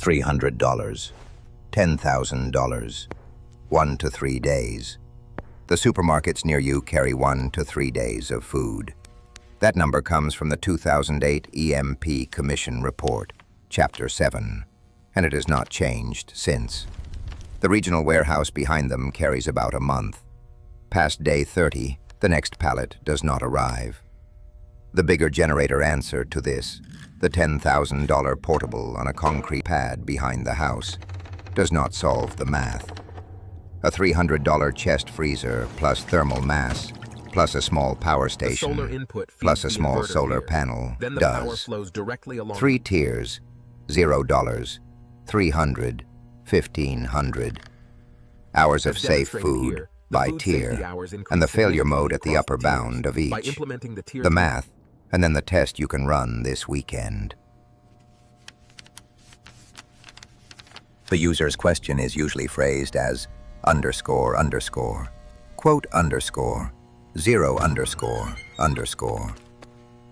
$300, $10,000, 1 to 3 days. The supermarkets near you carry 1 to 3 days of food. That number comes from the 2008 EMP Commission report, Chapter 7, and it has not changed since. The regional warehouse behind them carries about a month. Past day 30, the next pallet does not arrive. The bigger generator answer to this, the $10,000 portable on a concrete pad behind the house, does not solve the math. A $300 chest freezer plus thermal mass plus a small power station plus a small solar panel does. 3 tiers, $0, $300, $1,500. Hours of safe food by tier, and the failure mode at the upper bound of each. The math, and then the test you can run this weekend. The user's question is usually phrased as underscore underscore, quote underscore, 0 underscore underscore.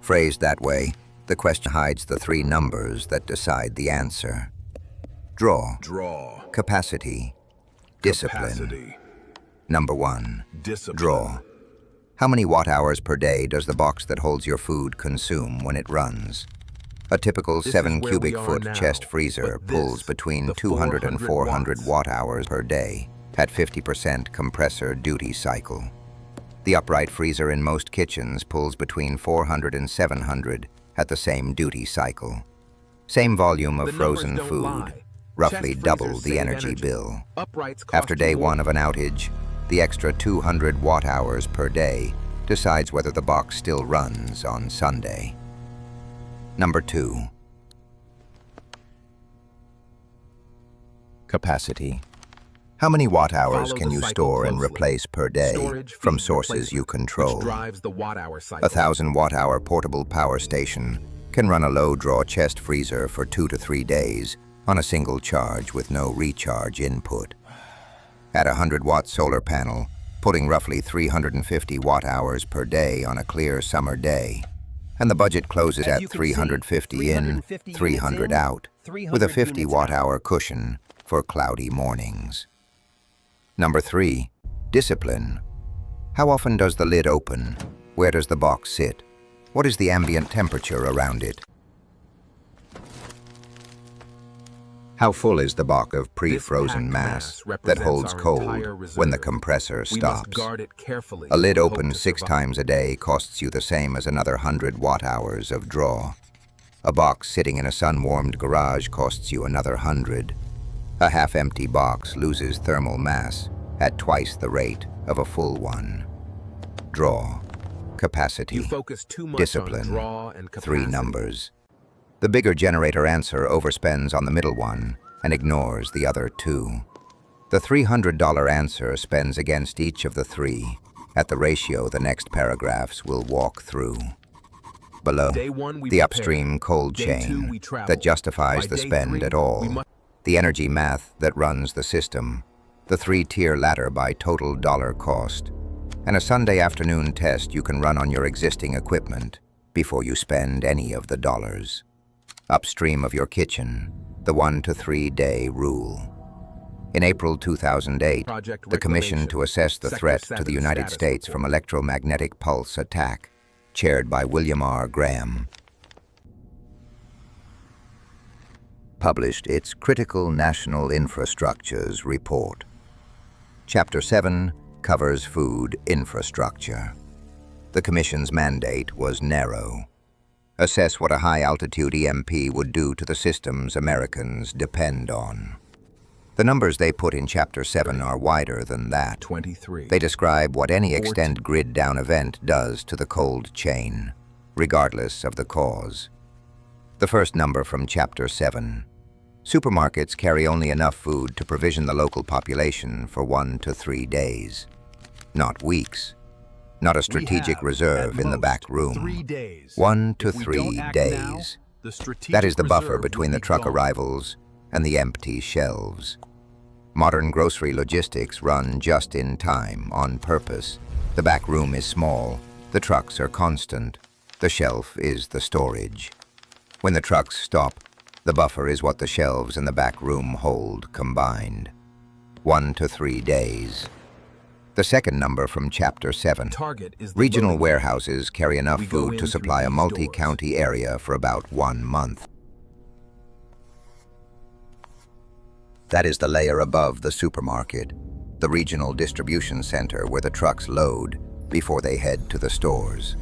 Phrased that way, the question hides the 3 numbers that decide the answer. Draw. Capacity. Discipline. Number 1. Draw. How many watt-hours per day does the box that holds your food consume when it runs? A typical 7 cubic foot chest freezer pulls between 200 and 400 watt-hours per day at 50% compressor duty cycle. The upright freezer in most kitchens pulls between 400 and 700 at the same duty cycle. Same volume of frozen food, roughly double the energy bill. After day 1 of an outage, the extra 200 watt-hours per day decides whether the box still runs on Sunday. Number 2. Capacity. How many watt-hours can you store and replace per day from sources you control? A 1,000 watt-hour portable power station can run a low-draw chest freezer for 2 to 3 days on a single charge with no recharge input. At a 100-watt solar panel, putting roughly 350 watt-hours per day on a clear summer day, and the budget closes at 350 in, 300 out, with a 50 watt-hour cushion for cloudy mornings. Number 3. Discipline. How often does the lid open? Where does the box sit? What is the ambient temperature around it? How full is the box of pre-frozen mass that holds cold when the compressor stops? A lid opened 6 times a day costs you the same as another 100 watt-hours of draw. A box sitting in a sun-warmed garage costs you another 100. A half-empty box loses thermal mass at twice the rate of a full one. Draw. Capacity. Discipline. 3 numbers. The bigger generator answer overspends on the middle one and ignores the other 2. The $300 answer spends against each of the 3 at the ratio the next paragraphs will walk through. Below, the upstream cold chain that justifies the spend at all, the energy math that runs the system, the 3-tier ladder by total dollar cost, and a Sunday afternoon test you can run on your existing equipment before you spend any of the dollars. Upstream of your kitchen, the 1 to 3 day rule. In April 2008, the Commission to Assess the Threat to the United States from Electromagnetic Pulse Attack, chaired by William R. Graham, published its Critical National Infrastructures report. Chapter 7 covers food infrastructure. The Commission's mandate was narrow. Assess what a high-altitude EMP would do to the systems Americans depend on. The numbers they put in Chapter 7 are wider than that. 23. They describe what any extend grid-down event does to the cold chain, regardless of the cause. The first number from Chapter 7. Supermarkets carry only enough food to provision the local population for 1 to 3 days. Not weeks. Not a strategic reserve in the back room. 3 days. 1 to 3 days. That is the buffer between the truck arrivals and the empty shelves. Modern grocery logistics run just in time, on purpose. The back room is small, the trucks are constant, the shelf is the storage. When the trucks stop, The buffer is what the shelves in the back room hold combined. 1 to 3 days. The second number from Chapter 7. Regional warehouses carry enough food to supply a multi-county area for about 1 month. That is the layer above the supermarket, the regional distribution center where the trucks load before they head to the stores.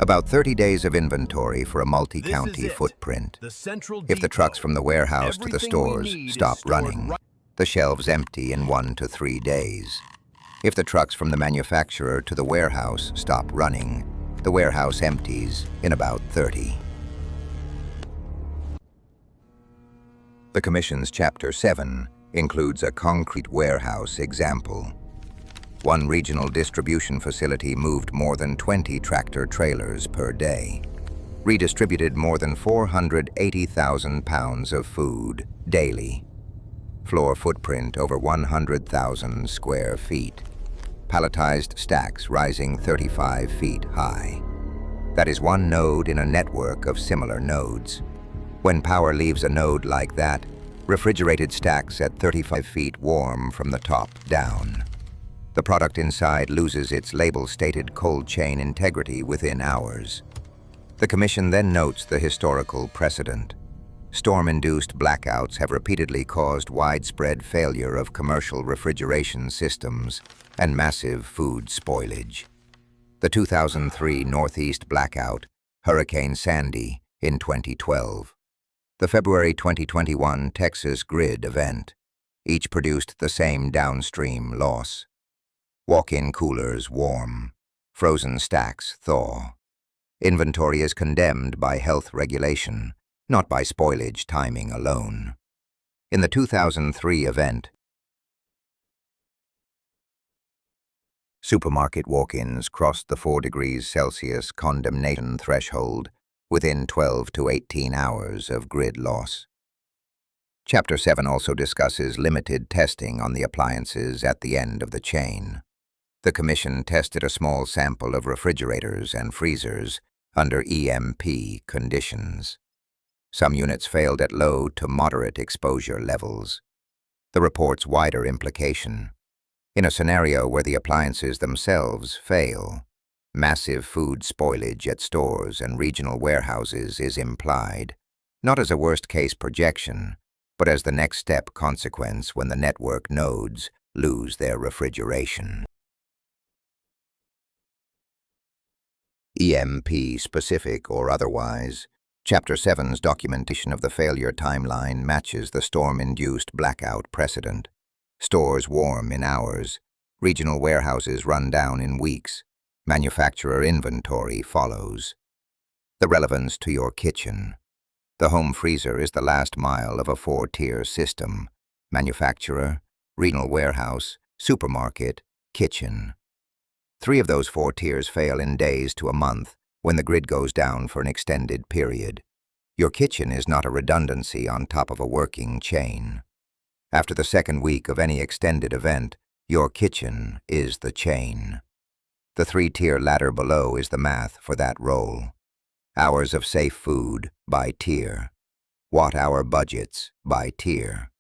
About 30 days of inventory for a multi-county footprint. If the trucks from the warehouse to the stores stop running, the shelves empty in 1 to 3 days. If the trucks from the manufacturer to the warehouse stop running, the warehouse empties in about 30. The Commission's Chapter 7 includes a concrete warehouse example. One regional distribution facility moved more than 20 tractor-trailers per day, redistributed more than 480,000 pounds of food daily. Floor footprint over 100,000 square feet. Palletized stacks rising 35 feet high. That is one node in a network of similar nodes. When power leaves a node like that, refrigerated stacks at 35 feet warm from the top down. The product inside loses its label-stated cold chain integrity within hours. The Commission then notes the historical precedent. Storm-induced blackouts have repeatedly caused widespread failure of commercial refrigeration systems and massive food spoilage. The 2003 Northeast blackout, Hurricane Sandy in 2012. The February 2021 Texas grid event. Each produced the same downstream loss. Walk-in coolers warm. Frozen stacks thaw. Inventory is condemned by health regulation, not by spoilage timing alone. In the 2003 event, supermarket walk-ins crossed the 4 degrees Celsius condemnation threshold within 12 to 18 hours of grid loss. Chapter 7 also discusses limited testing on the appliances at the end of the chain. The Commission tested a small sample of refrigerators and freezers under EMP conditions. Some units failed at low to moderate exposure levels. The report's wider implication. In a scenario where the appliances themselves fail, massive food spoilage at stores and regional warehouses is implied, not as a worst-case projection, but as the next step consequence when the network nodes lose their refrigeration. EMP specific or otherwise, Chapter 7's documentation of the failure timeline matches the storm-induced blackout precedent. Stores warm in hours, regional warehouses run down in weeks, manufacturer inventory follows. The relevance to your kitchen. The home freezer is the last mile of a 4-tier system: manufacturer, regional warehouse, supermarket, kitchen. 3 of those 4 tiers fail in days to a month when the grid goes down for an extended period. Your kitchen is not a redundancy on top of a working chain. After the second week of any extended event, your kitchen is the chain. The 3-tier ladder below is the math for that role. Hours of safe food by tier. Watt-hour budgets by tier.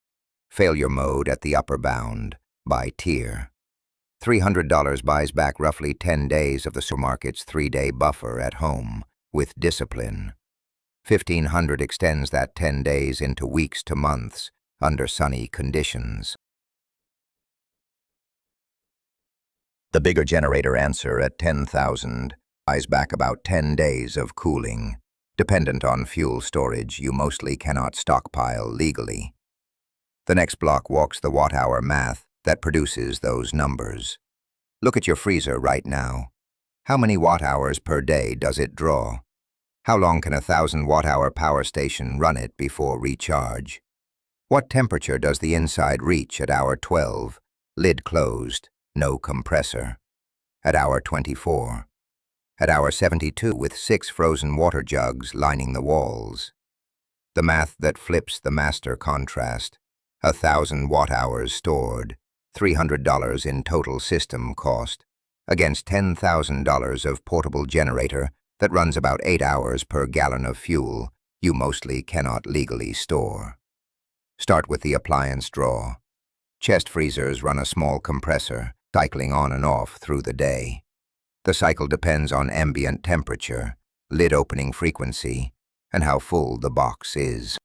Failure mode at the upper bound by tier. $300 buys back roughly 10 days of the supermarket's 3-day buffer at home with discipline. $1,500 extends that 10 days into weeks to months under sunny conditions. The bigger generator answer at $10,000 buys back about 10 days of cooling. Dependent on fuel storage, you mostly cannot stockpile legally. The next block walks the watt-hour math that produces those numbers. Look at your freezer right now. How many watt-hours per day does it draw? How long can a 1,000 watt-hour power station run it before recharge? What temperature does the inside reach at hour 12, lid closed, no compressor? At hour 24? At hour 72 with 6 frozen water jugs lining the walls? The math that flips the master contrast. 1,000 watt-hours stored, $300 in total system cost, against $10,000 of portable generator that runs about 8 hours per gallon of fuel you mostly cannot legally store. Start with the appliance draw. Chest freezers run a small compressor, cycling on and off through the day. The cycle depends on ambient temperature, lid opening frequency, and how full the box is.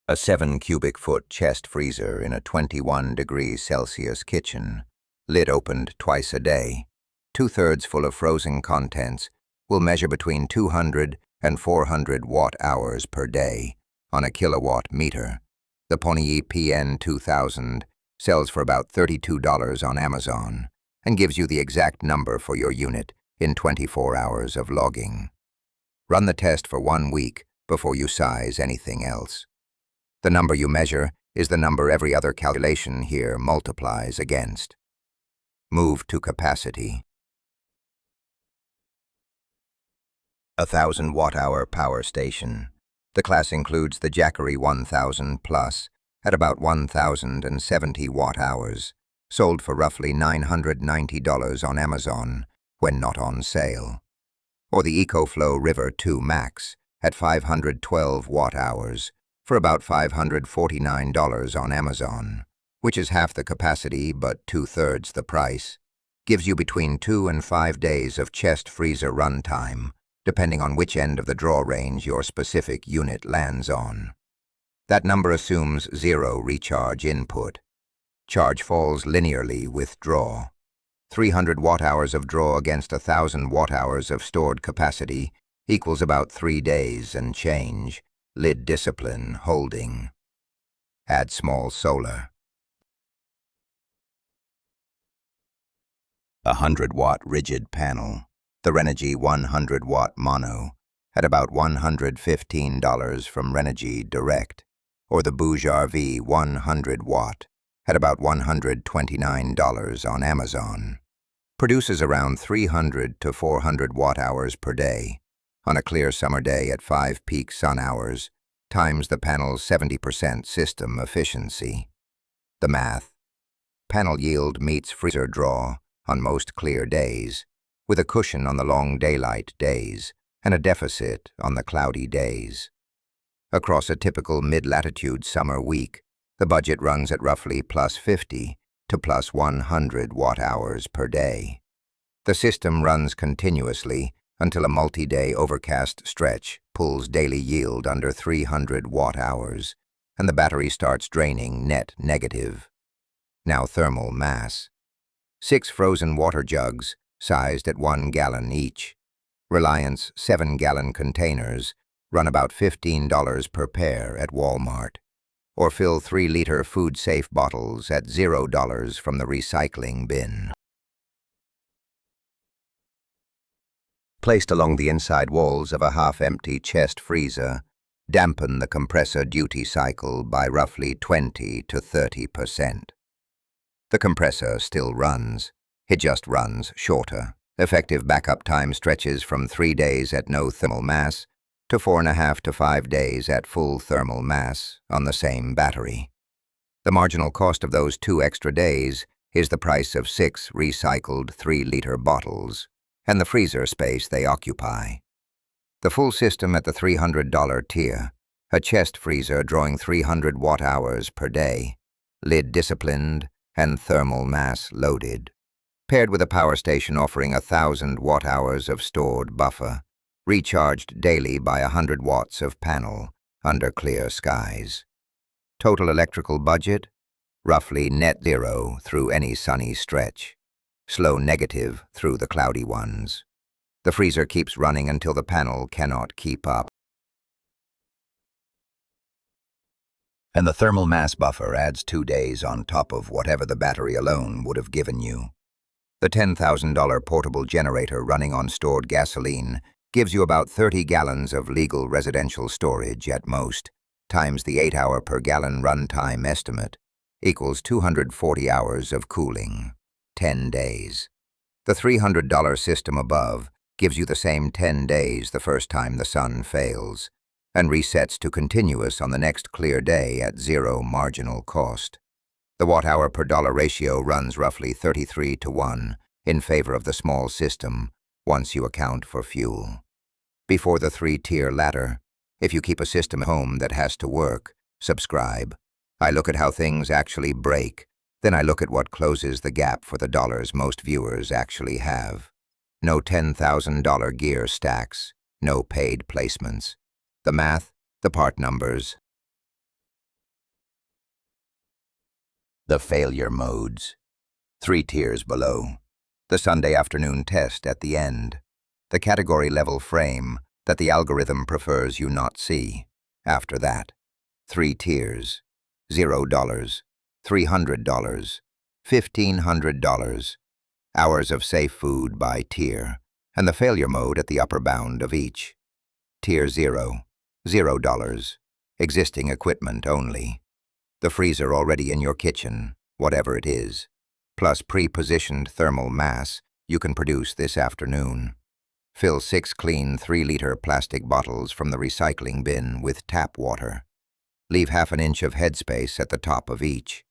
A 7 cubic foot chest freezer in a 21 degrees Celsius kitchen, lid opened twice a day, 2/3 full of frozen contents, will measure between 200 and 400 watt-hours per day on a kilowatt meter. The Pony PN 2000 sells for about $32 on Amazon and gives you the exact number for your unit in 24 hours of logging. Run the test for 1 week before you size anything else. The number you measure is the number every other calculation here multiplies against. Move to capacity. 1,000 watt-hour power station. The class includes the Jackery 1000 Plus at about 1,070 watt-hours, sold for roughly $990 on Amazon when not on sale. Or the EcoFlow River 2 Max at 512 watt-hours for about $549 on Amazon, which is half the capacity but 2/3 the price, gives you between 2 and 5 days of chest freezer runtime, depending on which end of the draw range your specific unit lands on. That number assumes 0 recharge input. Charge falls linearly with draw. 300 watt-hours of draw against 1,000 watt-hours of stored capacity equals about 3 days and change. Lid discipline holding. Add small solar. 100-watt rigid panel. The Renogy 100-watt mono at about $115 from Renogy Direct, or the Bouge RV 100-watt at about $129 on Amazon. Produces around 300 to 400 watt-hours per day. On a clear summer day at 5 peak sun hours, times the panel's 70% system efficiency. The math. Panel yield meets freezer draw on most clear days, with a cushion on the long daylight days and a deficit on the cloudy days. Across a typical mid-latitude summer week, the budget runs at roughly plus 50 to plus 100 watt-hours per day. The system runs continuously until a multi-day overcast stretch pulls daily yield under 300 watt-hours, and the battery starts draining net negative. Now thermal mass. 6 frozen water jugs, sized at 1 gallon each. Reliance 7-gallon containers run about $15 per pair at Walmart, or fill 3-liter food-safe bottles at $0 from the recycling bin. Placed along the inside walls of a half-empty chest freezer, dampen the compressor duty cycle by roughly 20 to 30%. The compressor still runs. It just runs shorter. Effective backup time stretches from 3 days at no thermal mass to 4.5 to 5 days at full thermal mass on the same battery. The marginal cost of those 2 extra days is the price of 6 recycled 3-liter bottles and the freezer space they occupy. The full system at the $300 tier, a chest freezer drawing 300 watt-hours per day, lid disciplined and thermal mass loaded, paired with a power station offering 1,000 watt-hours of stored buffer, recharged daily by 100 watts of panel under clear skies. Total electrical budget, roughly net zero through any sunny stretch, slow negative through the cloudy ones. The freezer keeps running until the panel cannot keep up. And the thermal mass buffer adds 2 days on top of whatever the battery alone would have given you. The $10,000 portable generator running on stored gasoline gives you about 30 gallons of legal residential storage at most, times the 8-hour per gallon runtime estimate, equals 240 hours of cooling, 10 days. The $300 system above gives you the same 10 days the first time the sun fails, and resets to continuous on the next clear day at 0 marginal cost. The watt-hour per dollar ratio runs roughly 33 to 1 in favor of the small system once you account for fuel. Before the 3-tier ladder, if you keep a system at home that has to work, subscribe. I look at how things actually break, then I look at what closes the gap for the dollars most viewers actually have. No $10,000 gear stacks, no paid placements. The math, the part numbers. The failure modes. 3 tiers below. The Sunday afternoon test at the end. The category level frame that the algorithm prefers you not see. After that, 3 tiers. $0, $300, $1,500. Hours of safe food by tier, and the failure mode at the upper bound of each. Tier 0, $0. Existing equipment only. The freezer already in your kitchen, whatever it is, plus pre-positioned thermal mass you can produce this afternoon. Fill 6 clean 3-liter plastic bottles from the recycling bin with tap water. Leave half an inch of headspace at the top of each.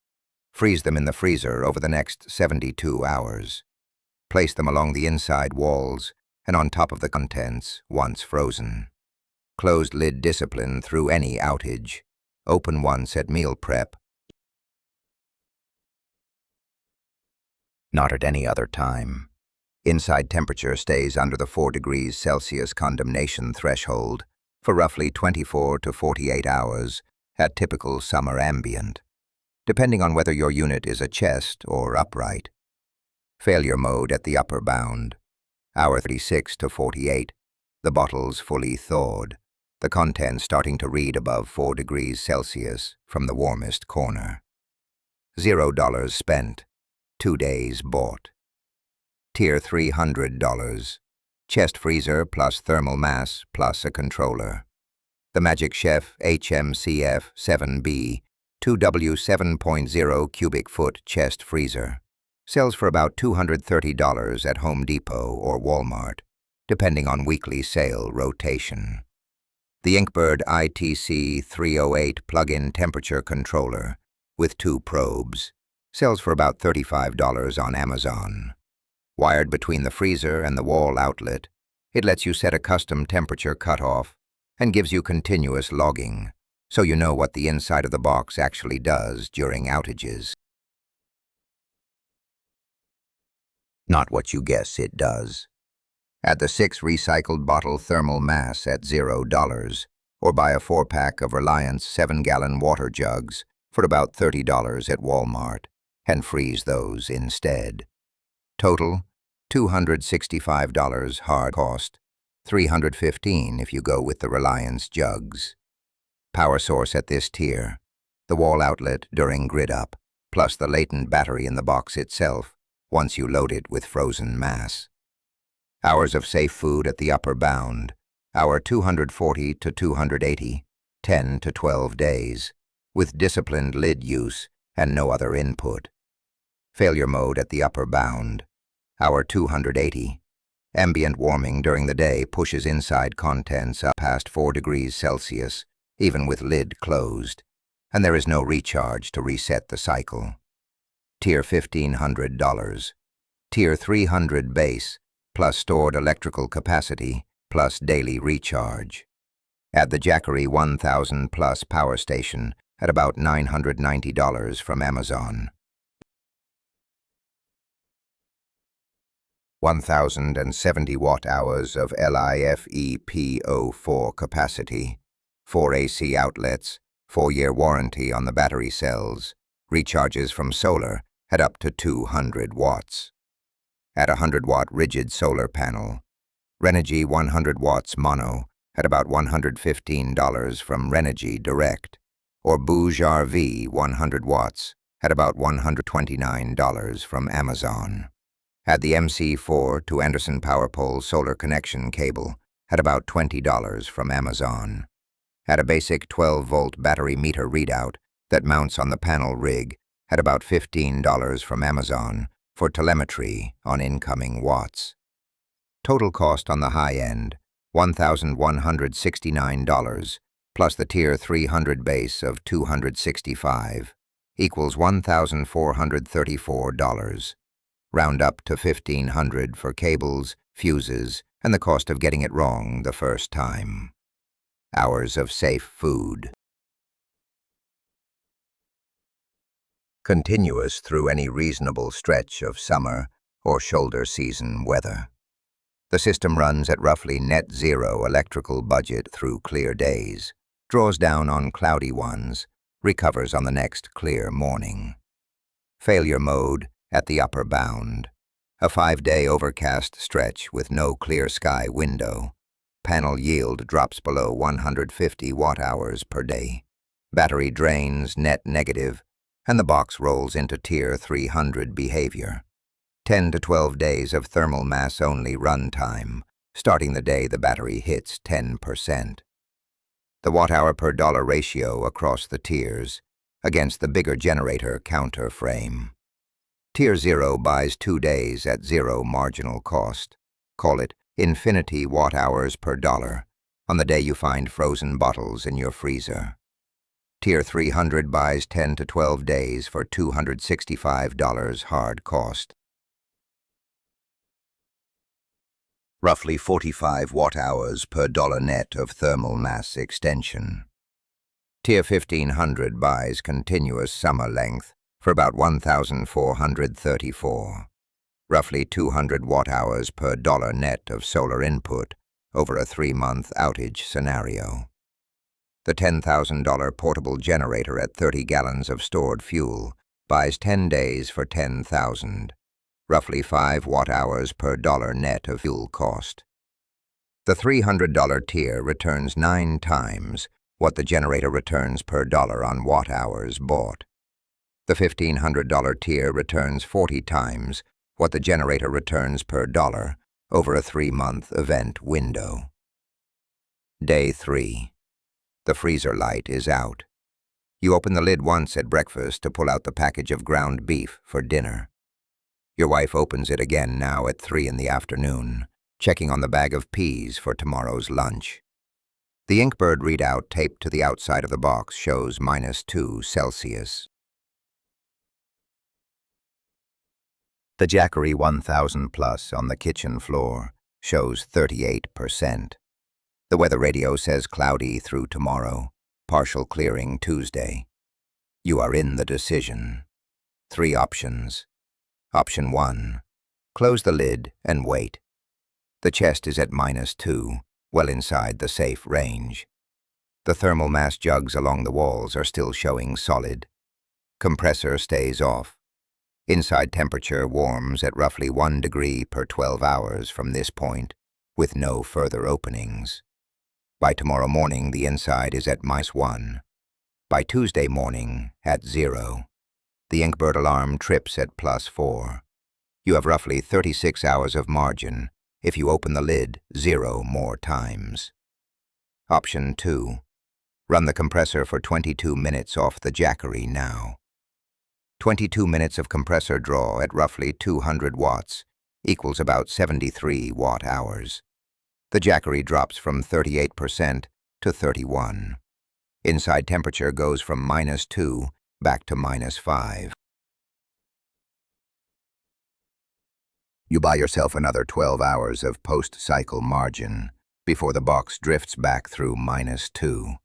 Freeze them in the freezer over the next 72 hours. Place them along the inside walls and on top of the contents once frozen. Closed lid discipline through any outage. Open once at meal prep. Not at any other time. Inside temperature stays under the 4 degrees Celsius condemnation threshold for roughly 24 to 48 hours at typical summer ambient, depending on whether your unit is a chest or upright. Failure mode at the upper bound. Hour 36 to 48. The bottles fully thawed. The contents starting to read above 4 degrees Celsius from the warmest corner. $0 spent. 2 days bought. Tier $300. Chest freezer plus thermal mass plus a controller. The Magic Chef HMCF 7B 2W 7.0 cubic foot chest freezer. Sells for about $230 at Home Depot or Walmart, depending on weekly sale rotation. The Inkbird ITC 308 plug-in temperature controller with 2 probes. Sells for about $35 on Amazon. Wired between the freezer and the wall outlet, it lets you set a custom temperature cutoff and gives you continuous logging, so you know what the inside of the box actually does during outages. Not what you guess it does. Add the 6 recycled bottle thermal mass at $0, or buy a 4-pack of Reliance 7-gallon water jugs for about $30 at Walmart, and freeze those instead. Total, $265 hard cost, $315 if you go with the Reliance jugs. Power source at this tier, the wall outlet during grid up, plus the latent battery in the box itself once you load it with frozen mass. Hours of safe food at the upper bound, hour 240 to 280, 10 to 12 days, with disciplined lid use and no other input. Failure mode at the upper bound, hour 280. Ambient warming during the day pushes inside contents up past 4 degrees Celsius, even with lid closed, and there is no recharge to reset the cycle. Tier $1,500. Tier 300 base, plus stored electrical capacity, plus daily recharge. Add the Jackery 1000 plus power station at about $990 from Amazon. 1,070 watt-hours of LIFEPO4 capacity, 4 AC outlets, 4-year warranty on the battery cells, recharges from solar at up to 200 watts. At a 100-watt rigid solar panel, Renogy 100 watts mono at about $115 from Renogy Direct, or Bouge RV 100 watts at about $129 from Amazon. Add the MC4 to Anderson Power Pole solar connection cable at about $20 from Amazon. Add a basic 12-volt battery meter readout that mounts on the panel rig at about $15 from Amazon for telemetry on incoming watts. Total cost on the high end, $1,169, plus the Tier 300 base of $265, equals $1,434. Round up to $1,500 for cables, fuses, and the cost of getting it wrong the first time. Hours of safe food. Continuous through any reasonable stretch of summer or shoulder season weather. The system runs at roughly net zero electrical budget through clear days, draws down on cloudy ones, recovers on the next clear morning. Failure mode at the upper bound. A 5-day overcast stretch with no clear sky window. Panel yield drops below 150 watt-hours per day. Battery drains net negative, and the box rolls into Tier 300 behavior. 10 to 12 days of thermal mass only runtime, starting the day the battery hits 10%. The watt-hour per dollar ratio across the tiers against the bigger generator counter frame. Tier 0 buys 2 days at zero marginal cost. Call it infinity watt-hours per dollar on the day you find frozen bottles in your freezer. Tier 300 buys 10 to 12 days for $265 hard cost. Roughly 45 watt-hours per dollar net of thermal mass extension. Tier 1500 buys continuous summer length for about 1,434. Roughly 200 watt-hours per dollar net of solar input over a 3-month outage scenario. The $10,000 portable generator at 30 gallons of stored fuel buys 10 days for $10,000. Roughly 5 watt-hours per dollar net of fuel cost. The $300 tier returns 9 times what the generator returns per dollar on watt-hours bought. The $1,500 tier returns 40 times what the generator returns per dollar over a 3-month event window. Day 3. The freezer light is out. You open the lid once at breakfast to pull out the package of ground beef for dinner. Your wife opens it again now at 3 in the afternoon, checking on the bag of peas for tomorrow's lunch. The Inkbird readout taped to the outside of the box shows -2 Celsius. The Jackery 1000 Plus on the kitchen floor shows 38%. The weather radio says cloudy through tomorrow, partial clearing Tuesday. You are in the decision. 3 options. Option 1. Close the lid and wait. The chest is at -2, well inside the safe range. The thermal mass jugs along the walls are still showing solid. Compressor stays off. Inside temperature warms at roughly 1 degree per 12 hours from this point, with no further openings. By tomorrow morning, the inside is at -1. By Tuesday morning, at 0. The Inkbird alarm trips at +4. You have roughly 36 hours of margin if you open the lid 0 more times. Option 2. Run the compressor for 22 minutes off the Jackery now. 22 minutes of compressor draw at roughly 200 watts equals about 73 watt-hours. The Jackery drops from 38% to 31. Inside temperature goes from -2 back to -5. You buy yourself another 12 hours of post-cycle margin before the box drifts back through -2.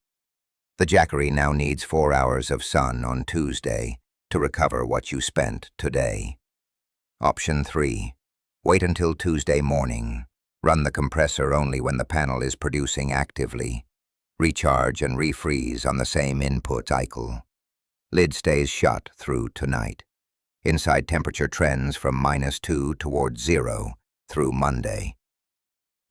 The Jackery now needs 4 hours of sun on Tuesday to recover what you spent today. Option 3. Wait until Tuesday morning. Run the compressor only when the panel is producing actively. Recharge and refreeze on the same input cycle. Lid stays shut through tonight. Inside temperature trends from -2 towards 0 through Monday.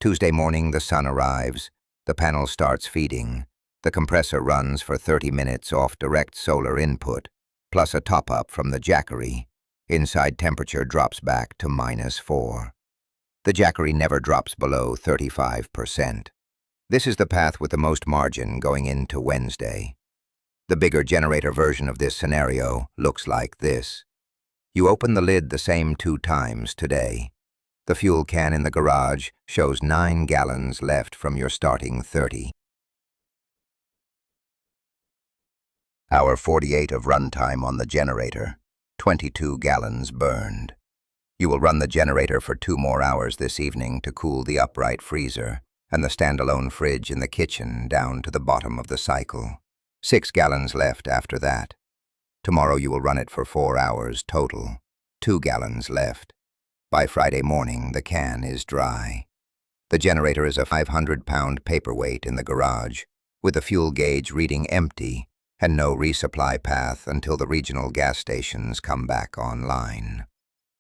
Tuesday morning the sun arrives, the panel starts feeding, the compressor runs for 30 minutes off direct solar input, plus a top-up from the Jackery. Inside temperature drops back to -4. The Jackery never drops below 35%. This is the path with the most margin going into Wednesday. The bigger generator version of this scenario looks like this. You open the lid the same 2 times today. The fuel can in the garage shows 9 gallons left from your starting 30. Hour 48 of runtime on the generator, 22 gallons burned. You will run the generator for 2 more hours this evening to cool the upright freezer and the standalone fridge in the kitchen down to the bottom of the cycle. 6 gallons left after that. Tomorrow you will run it for 4 hours total. 2 gallons left. By Friday morning, the can is dry. The generator is a 500-pound paperweight in the garage, with the fuel gauge reading empty and no resupply path until the regional gas stations come back online.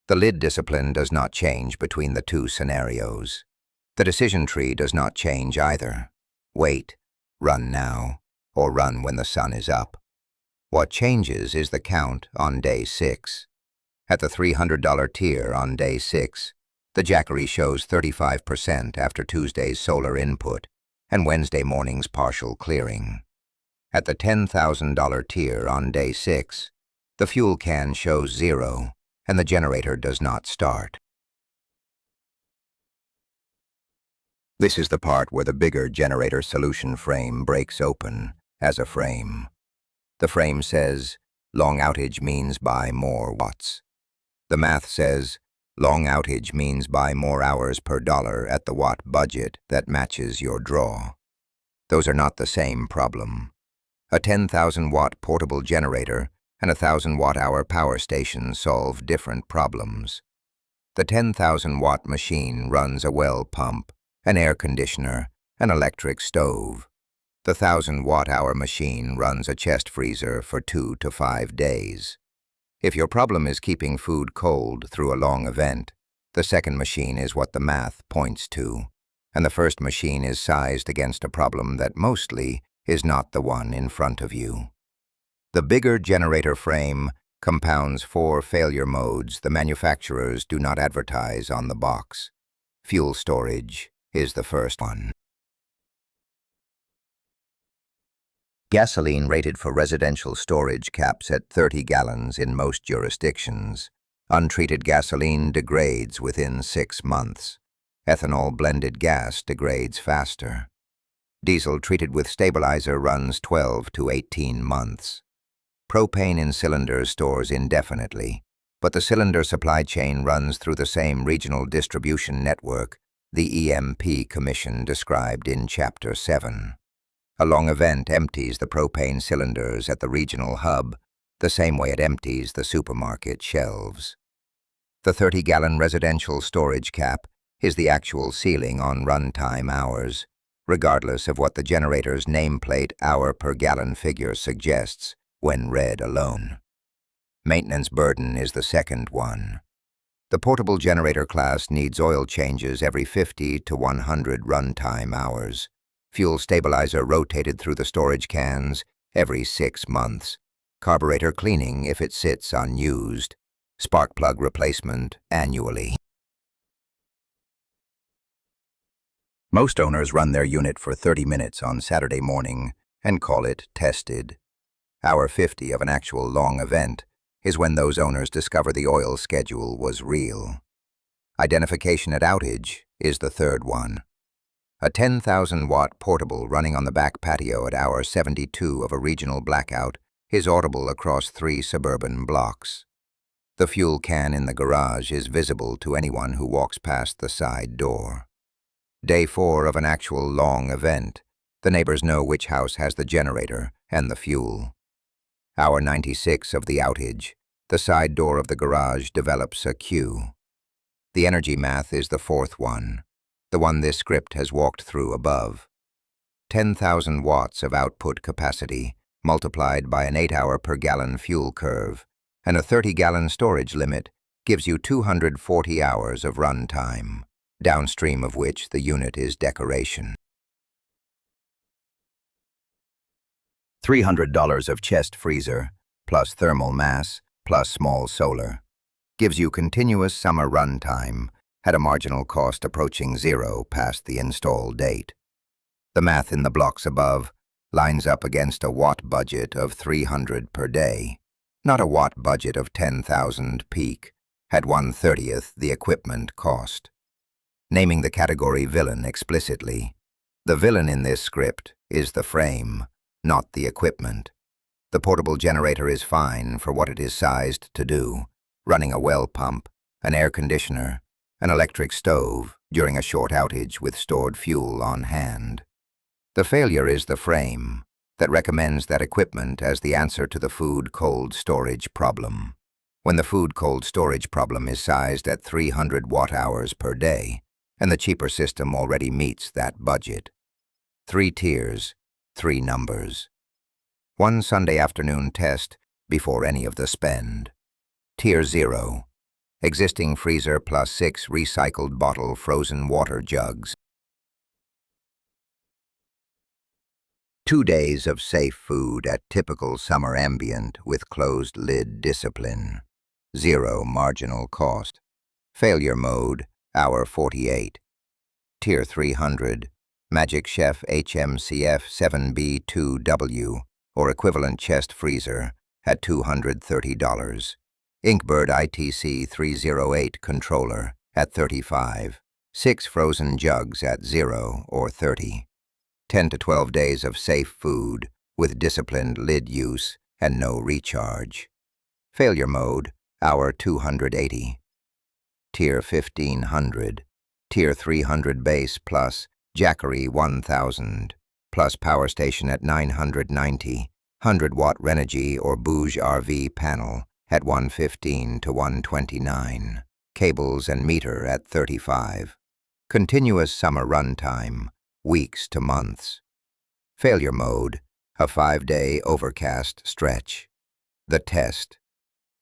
The lid discipline does not change between the 2 scenarios. The decision tree does not change either. Wait, run now, or run when the sun is up. What changes is the count on day 6. At the $300 tier on day 6, the Jackery shows 35% after Tuesday's solar input and Wednesday morning's partial clearing. At the $10,000 tier on day 6, the fuel can shows 0 and the generator does not start. This is the part where the bigger generator solution frame breaks open as a frame. The frame says, long outage means buy more watts. The math says, long outage means buy more hours per dollar at the watt budget that matches your draw. Those are not the same problem. A 10,000-watt portable generator and a 1,000-watt-hour power station solve different problems. The 10,000-watt machine runs a well pump, an air conditioner, an electric stove. The 1,000-watt-hour machine runs a chest freezer for 2 to 5 days. If your problem is keeping food cold through a long event, the second machine is what the math points to, and the first machine is sized against a problem that mostly is not the one in front of you. The bigger generator frame compounds 4 failure modes the manufacturers do not advertise on the box. Fuel storage is the first one. Gasoline rated for residential storage caps at 30 gallons in most jurisdictions. Untreated gasoline degrades within 6 months. Ethanol blended gas degrades faster. Diesel treated with stabilizer runs 12 to 18 months. Propane in cylinders stores indefinitely, but the cylinder supply chain runs through the same regional distribution network the EMP Commission described in Chapter 7. A long event empties the propane cylinders at the regional hub, the same way it empties the supermarket shelves. The 30-gallon residential storage cap is the actual ceiling on runtime hours, regardless of what the generator's nameplate hour per gallon figure suggests when read alone. Maintenance burden is the second one. The portable generator class needs oil changes every 50 to 100 runtime hours. Fuel stabilizer rotated through the storage cans every 6 months. Carburetor cleaning if it sits unused. Spark plug replacement annually. Most owners run their unit for 30 minutes on Saturday morning and call it tested. Hour 50 of an actual long event is when those owners discover the oil schedule was real. Identification at outage is the third one. A 10,000-watt portable running on the back patio at hour 72 of a regional blackout is audible across 3 suburban blocks. The fuel can in the garage is visible to anyone who walks past the side door. Day 4 of an actual long event, the neighbors know which house has the generator and the fuel. Hour 96 of the outage, the side door of the garage develops a queue. The energy math is the fourth one, the one this script has walked through above. 10,000 watts of output capacity multiplied by an 8-hour per gallon fuel curve and a 30-gallon storage limit gives you 240 hours of run time, downstream of which the unit is decoration. $300 of chest freezer, plus thermal mass, plus small solar, gives you continuous summer run time at a marginal cost approaching 0 past the install date. The math in the blocks above lines up against a watt budget of 300 per day, not a watt budget of 10,000 peak, at 1/30th the equipment cost. Naming the category villain explicitly, the villain in this script is the frame, not the equipment. The portable generator is fine for what it is sized to do, running a well pump, an air conditioner, an electric stove during a short outage with stored fuel on hand. The failure is the frame that recommends that equipment as the answer to the food cold storage problem. When the food cold storage problem is sized at 300 watt-hours per day, and the cheaper system already meets that budget. 3 tiers, 3 numbers. 1 Sunday afternoon test before any of the spend. Tier 0. Existing freezer plus 6 recycled bottle frozen water jugs. 2 days of safe food at typical summer ambient with closed lid discipline. 0 marginal cost. Failure mode, hour 48. Tier 300. Magic Chef HMCF 7B2W or equivalent chest freezer at $230. Inkbird ITC 308 controller at $35. 6 frozen jugs at 0 or 30. 10 to 12 days of safe food with disciplined lid use and no recharge. Failure mode, hour 280. Tier 1500. Tier 300 base plus Jackery 1000 plus power station at 990. 100-watt Renogy or Bouge RV panel at 115 to 129. Cables and meter at 35. Continuous summer runtime, weeks to months. Failure mode, a 5-day overcast stretch. The test.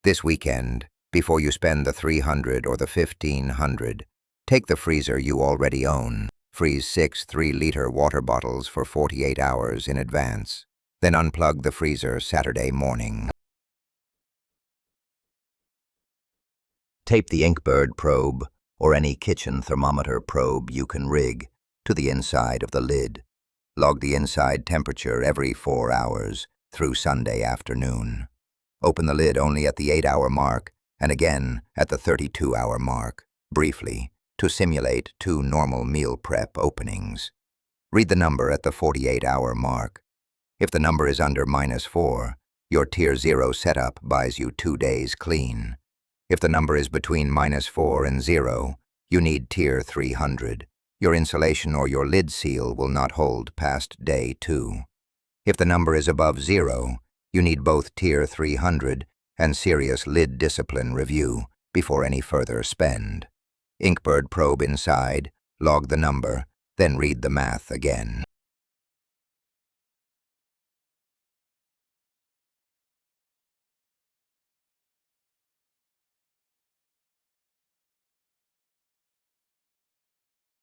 This weekend, before you spend the 300 or the 1500, take the freezer you already own. Freeze 6 3-liter water bottles for 48 hours in advance. Then unplug the freezer Saturday morning. Tape the Inkbird probe, or any kitchen thermometer probe you can rig, to the inside of the lid. Log the inside temperature every 4 hours through Sunday afternoon. Open the lid only at the 8-hour mark and again at the 32-hour mark, briefly, to simulate 2 normal meal prep openings. Read the number at the 48-hour mark. If the number is under -4, your Tier 0 setup buys you 2 days clean. If the number is between -4 and 0, you need Tier 300. Your insulation or your lid seal will not hold past day 2. If the number is above 0, you need both Tier 300 and serious lid discipline review before any further spend. Inkbird probe inside, log the number, then read the math again.